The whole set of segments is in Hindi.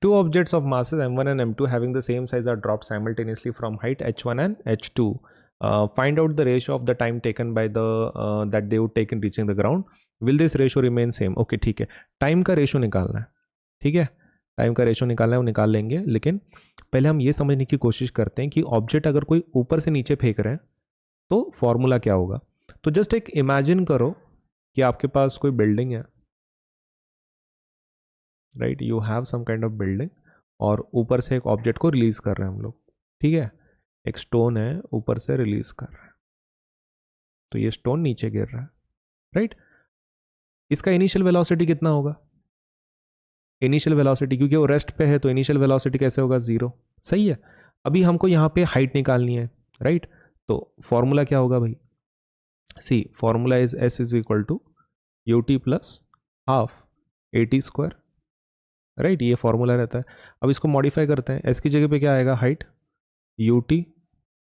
Two objects of masses m1 and m2 having the same size are dropped simultaneously from height h1 and h2. Find out the ratio of the time taken by the that they would take in reaching the ground. Will this ratio remain same? Okay, ठीक है, टाइम का रेशो निकालना है, ठीक है, टाइम का रेशो निकालना है, वो निकाल लेंगे। लेकिन पहले हम ये समझने की कोशिश करते हैं कि ऑब्जेक्ट अगर कोई ऊपर से नीचे फेंक रहे हैं तो फॉर्मूला क्या होगा। तो जस्ट एक इमेजिन करो कि आपके पास कोई बिल्डिंग है, right, you have some kind of building, और ऊपर से एक ऑब्जेक्ट को रिलीज कर रहे हैं हम लोग, ठीक है, एक स्टोन है ऊपर से रिलीज कर रहा है, तो ये स्टोन नीचे गिर रहा है, राइट। इसका इनिशियल वेलोसिटी कितना होगा? इनिशियल वेलोसिटी, क्योंकि वो रेस्ट पे है तो इनिशियल वेलोसिटी कैसे होगा? 0, सही है। अभी हमको यहाँ पे हाइट निकालनी है, राइट, तो फॉर्मूला क्या होगा भाई? See formula is s is equal to u t plus half a t square, right, ये फॉर्मूला रहता है। अब इसको मॉडिफाई करते हैं, एस की जगह पे क्या आएगा? Height u t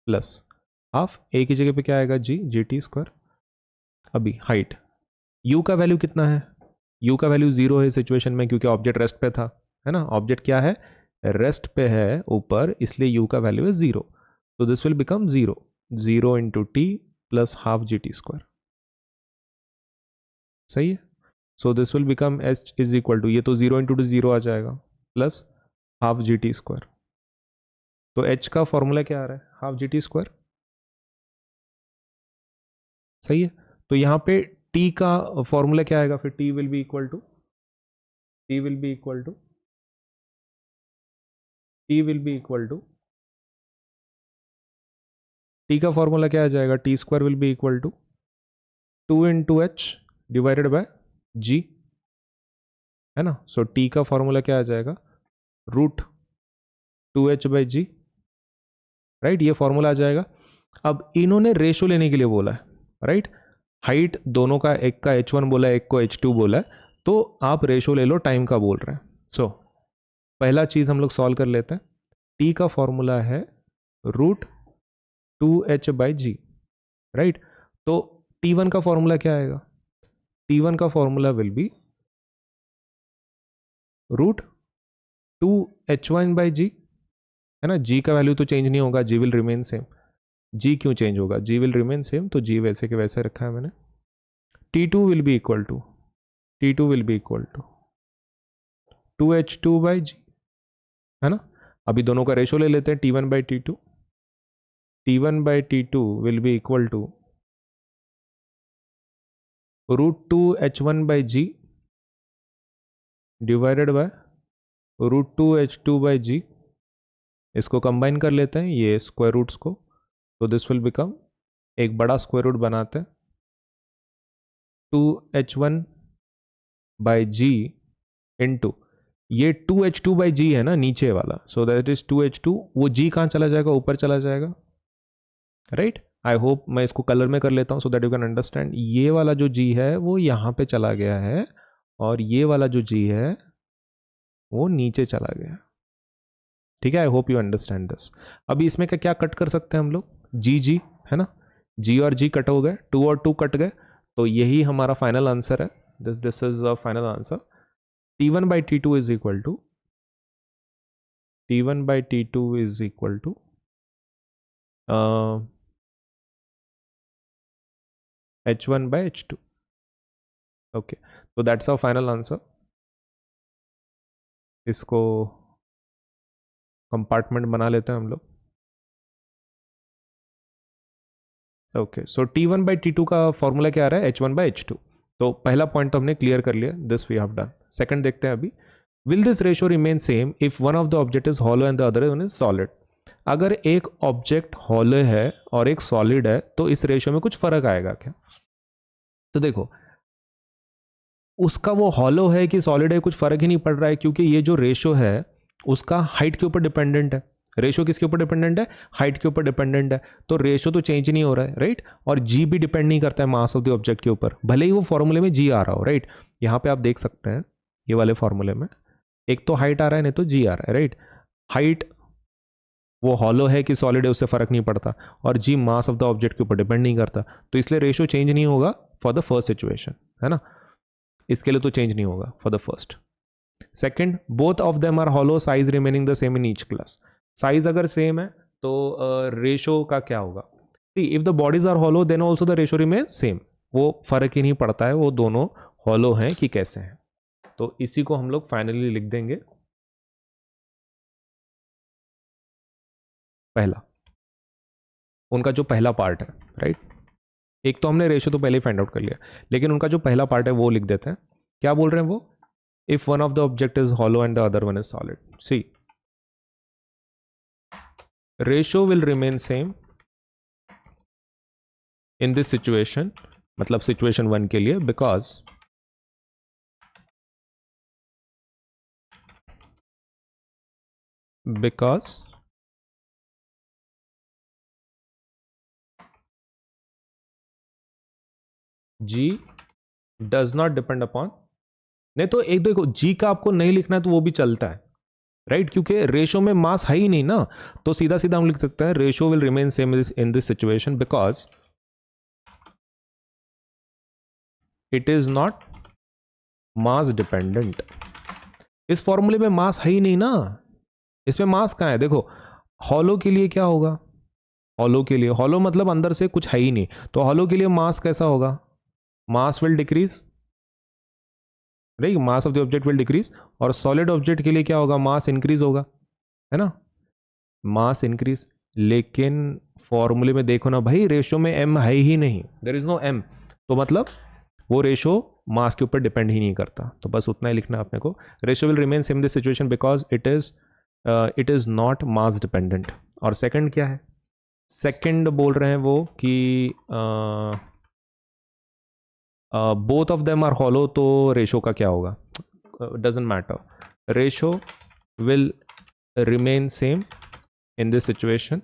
plus half, a की जगह पे क्या आएगा? G, g T square. अभी हाइट, यू का वैल्यू कितना है? यू का वैल्यू 0 है सिचुएशन में, क्योंकि ऑब्जेक्ट रेस्ट पे था, है ना, ऑब्जेक्ट क्या है? रेस्ट पे है ऊपर, इसलिए यू का वैल्यू है 0, तो this will become 0, 0 into T plus half G T square, सही है। So this will become H is equal to, ये तो 0 इंटू 0 आ जाएगा, plus half G T square. तो एच का फॉर्मूला क्या आ रहा है? हाफ जी टी स्क्वायर, सही है। तो यहाँ पे टी का फॉर्मूला क्या आएगा फिर? T will be equal to, t will be equal to, t will be equal to, t का फॉर्मूला क्या आ जाएगा? T square will be equal to 2 into h divided by g, है ना। सो टी का फॉर्मूला क्या आ जाएगा? Root 2h by g, right, ये फॉर्मूला आ जाएगा। अब इन्होंने रेशो लेने के लिए बोला है, राइट, हाइट दोनों का, एक का h1 बोला है, एक को h2 बोला है, तो आप रेशो ले लो, टाइम का बोल रहे हैं। सो पहला चीज हम लोग सॉल्व कर लेते हैं। टी का फॉर्मूला है root 2h by g, right. तो T1 का फॉर्मूला क्या आएगा? T1 का formula will be root 2h1 by जी, है ना। जी का वैल्यू तो चेंज नहीं होगा, G will remain same. G क्यों चेंज होगा? जी विल रिमेन सेम, तो जी वैसे के वैसे रखा है मैंने। T2 will be equal to, T2 will be equal to 2h2 by जी, है ना। अभी दोनों का रेशो ले लेते हैं, T1 by T2, T1 by T2 will be equal to root 2h1 by g divided by root 2h2 by g. इसको कंबाइन कर लेते हैं ये स्क्वायर रूट्स को, तो दिस विल बिकम, एक बड़ा स्क्वायर रूट बनाते हैं, 2h1 बाई जी इंटू ये 2h2 बाई जी है ना नीचे वाला, सो दैट इज 2h2, वो जी कहाँ चला जाएगा? ऊपर चला जाएगा, राइट। आई होप मैं इसको कलर में कर लेता हूँ so that you can understand. ये वाला जो जी है वो यहाँ पे चला गया है, और ये वाला जो जी है वो नीचे चला गया, ठीक है। I hope you understand this. अभी इसमें का क्या कट कर सकते हैं हम लोग? जी जी, है ना, जी और जी कट हो गए, 2 और 2 कट गए, तो यही हमारा फाइनल आंसर है। This is the final answer. T1 by T2 is equal to, T1 by T2 is equal to H1 by H2. Okay, so that's our final answer. इसको कंपार्टमेंट बना लेते हैं हम लोग। Okay, so T1 by T2 का फॉर्मूला क्या आ रहा है? H1 by H2। तो पहला पॉइंट तो हमने क्लियर कर लिया, this we have done. Second देखते हैं अभी, will this ratio remain same if one of the object is hollow and the other one is solid. अगर एक ऑब्जेक्ट हॉलो है और एक सॉलिड है तो इस रेशियो में कुछ फर्क आएगा क्या? तो देखो, उसका वो हॉलो है कि सॉलिड है कुछ फर्क ही नहीं पड़ रहा है, क्योंकि ये जो रेशो है उसका हाइट के ऊपर डिपेंडेंट है। रेशो किसके ऊपर डिपेंडेंट है? हाइट के ऊपर डिपेंडेंट है, तो रेशो तो चेंज नहीं हो रहा है, राइट। और जी भी डिपेंड नहीं करता है मास ऑफ द ऑब्जेक्ट के ऊपर, भले ही वो फॉर्मूले में जी आ रहा हो, राइट। यहाँ पे आप देख सकते हैं ये वाले फॉर्मूले में एक तो हाइट आ रहा है, नहीं तो जी आ रहा है, राइट। हाइट वो हॉलो है कि सॉलिड है उससे फर्क नहीं पड़ता, और जी मास ऑफ द ऑब्जेक्ट के ऊपर डिपेंड नहीं करता, तो इसलिए रेशो चेंज नहीं होगा फॉर द फर्स्ट सिचुएशन, है ना। इसके लिए तो चेंज नहीं होगा for the first. Second, both of them are hollow, size remaining the same in each class. Size अगर सेम है तो रेशो का क्या होगा? See if the bodies are hollow then also the ratio remain same. वो फर्क ही नहीं पड़ता है वो दोनों हॉलो हैं कि कैसे हैं। तो इसी को हम लोग फाइनली लिख देंगे पहला, उनका जो पहला पार्ट है, राइट। एक तो हमने रेशो तो पहले ही फाइंड आउट कर लिया, लेकिन उनका जो पहला पार्ट है वो लिख देते हैं। क्या बोल रहे हैं वो? If one of the object is hollow and the other one is solid, see ratio will remain same in this situation, मतलब सिचुएशन 1 के लिए, because G does not depend upon, नहीं तो एक देखो G का आपको नहीं लिखना है तो वो भी चलता है, राइट, क्योंकि रेशो में मास है ही नहीं ना, तो सीधा सीधा हम लिख सकते हैं ratio will remain same in this situation because it is not mass dependent. इस फॉर्मूले में मास है ही नहीं ना, इसमें मास कहाँ है? देखो हॉलो के लिए क्या होगा? हॉलो के लिए, हॉलो मतलब अंदर से कुछ है ही नहीं, तो हॉलो के लिए मास कैसा होगा? Mass will decrease, right, mass of the object will decrease. और सॉलिड ऑब्जेक्ट के लिए क्या होगा? मास इंक्रीज होगा, है ना, मास इंक्रीज। लेकिन फॉर्मूले में देखो ना भाई, रेशो में m है ही नहीं, देयर इज नो m, तो मतलब वो रेशो मास के ऊपर डिपेंड ही नहीं करता। तो बस उतना ही लिखना है अपने को, ratio will remain same this situation because it is not mass dependent. और सेकंड क्या है? सेकंड बोल रहे हैं वो कि both of them are hollow, तो रेशो का क्या होगा? Doesn't matter, ratio will remain same in this situation.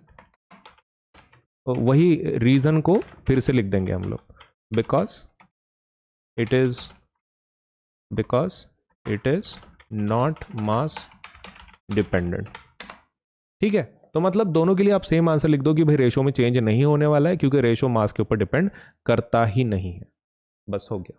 वही रीजन को फिर से लिख देंगे हम लोग, because it is not mass dependent. ठीक है, तो मतलब दोनों के लिए आप सेम आंसर लिख दो कि भाई रेशो में चेंज नहीं होने वाला है, क्योंकि रेशो मास के ऊपर डिपेंड करता ही नहीं है। बस हो गया।